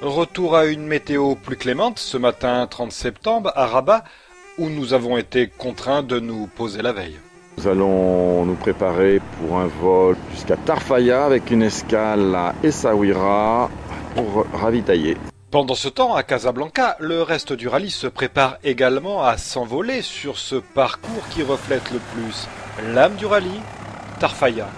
Retour à une météo plus clémente ce matin 30 septembre à Rabat, où nous avons été contraints de nous poser la veille. Nous allons nous préparer pour un vol jusqu'à Tarfaya avec une escale à Essaouira pour ravitailler. Pendant ce temps, à Casablanca, le reste du rallye se prépare également à s'envoler sur ce parcours qui reflète le plus l'âme du rallye, Tarfaya,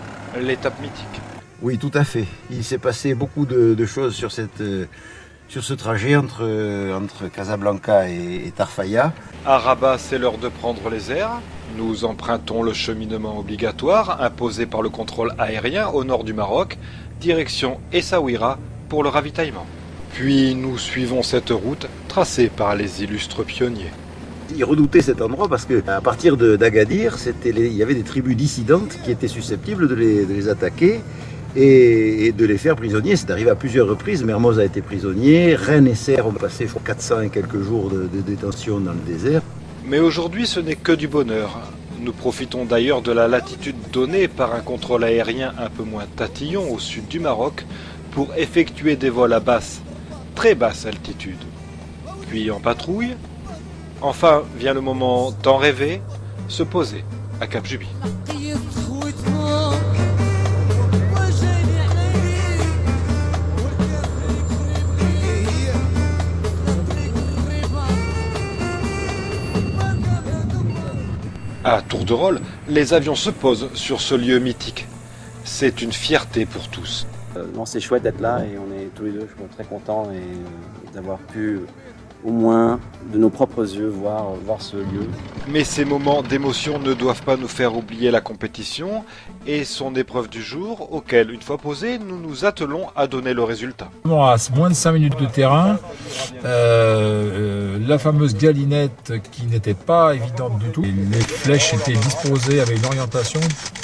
l'étape mythique. Oui, tout à fait. Il s'est passé beaucoup de choses sur ce trajet entre Casablanca et Tarfaya. À Rabat, c'est l'heure de prendre les airs. Nous empruntons le cheminement obligatoire imposé par le contrôle aérien au nord du Maroc, direction Essaouira pour le ravitaillement. Puis nous suivons cette route tracée par les illustres pionniers. Ils redoutaient cet endroit parce qu'à partir d'Agadir, il y avait des tribus dissidentes qui étaient susceptibles de les attaquer et de les faire prisonniers. C'est arrivé à plusieurs reprises. Mermoz a été prisonnier, Rennes et Serres ont passé 400 et quelques jours de détention dans le désert. Mais aujourd'hui, ce n'est que du bonheur. Nous profitons d'ailleurs de la latitude donnée par un contrôle aérien un peu moins tatillon au sud du Maroc pour effectuer des vols à très basse altitude. Puis en patrouille. Enfin vient le moment tant rêvé, se poser à Cap Juby. À tour de rôle, les avions se posent sur ce lieu mythique. C'est une fierté pour tous. Non, c'est chouette d'être là et on est tous les deux très contents d'avoir pu au moins de nos propres yeux voir ce lieu. Mais ces moments d'émotion ne doivent pas nous faire oublier la compétition et son épreuve du jour auquel, une fois posée, nous nous attelons à donner le résultat. À moins de 5 minutes de terrain, la fameuse galinette qui n'était pas évidente du tout. Les flèches étaient disposées avec une orientation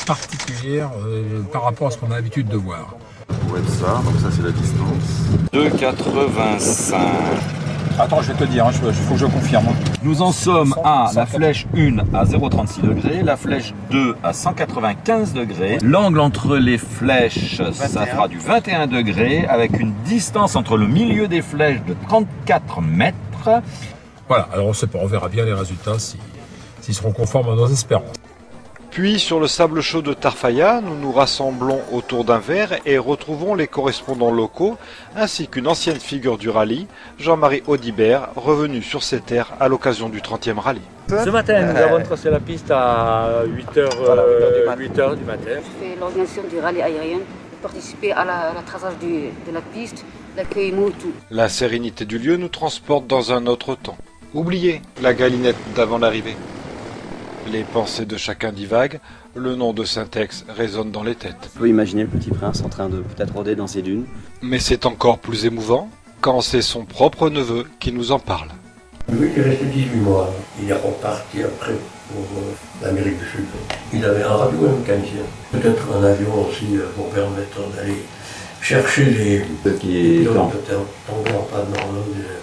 particulière par rapport à ce qu'on a l'habitude de voir. Pour être ça, donc ça c'est la distance. 2,85. Attends, je vais te dire, il faut que je confirme. Nous en sommes à la flèche 1 à 0,36 degrés, la flèche 2 à 195 degrés. L'angle entre les flèches, ça fera du 21 degrés avec une distance entre le milieu des flèches de 34 mètres. Voilà, alors on sait pas, on verra bien les résultats s'ils seront conformes à nos espérances. Puis sur le sable chaud de Tarfaya, nous nous rassemblons autour d'un verre et retrouvons les correspondants locaux ainsi qu'une ancienne figure du rallye, Jean-Marie Audibert, revenu sur ces terres à l'occasion du 30e rallye. Ce matin, nous avons tracé la piste à 8h du matin. Je fais l'organisation du rallye aérien, participer à la traçage de la piste, l'accueil et tout. La sérénité du lieu nous transporte dans un autre temps. Oubliez la galinette d'avant l'arrivée. Les pensées de chacun divaguent, le nom de Saint-Ex résonne dans les têtes. On peut imaginer le petit prince en train de peut-être rôder dans ses dunes. Mais c'est encore plus émouvant quand c'est son propre neveu qui nous en parle. Lui, il est resté 18 mois. Il est reparti après pour l'Amérique du Sud. Il avait un radio et un mécanicien. Peut-être un avion aussi pour permettre d'aller chercher les pilotes qui étaient tombés en panne dans le désert.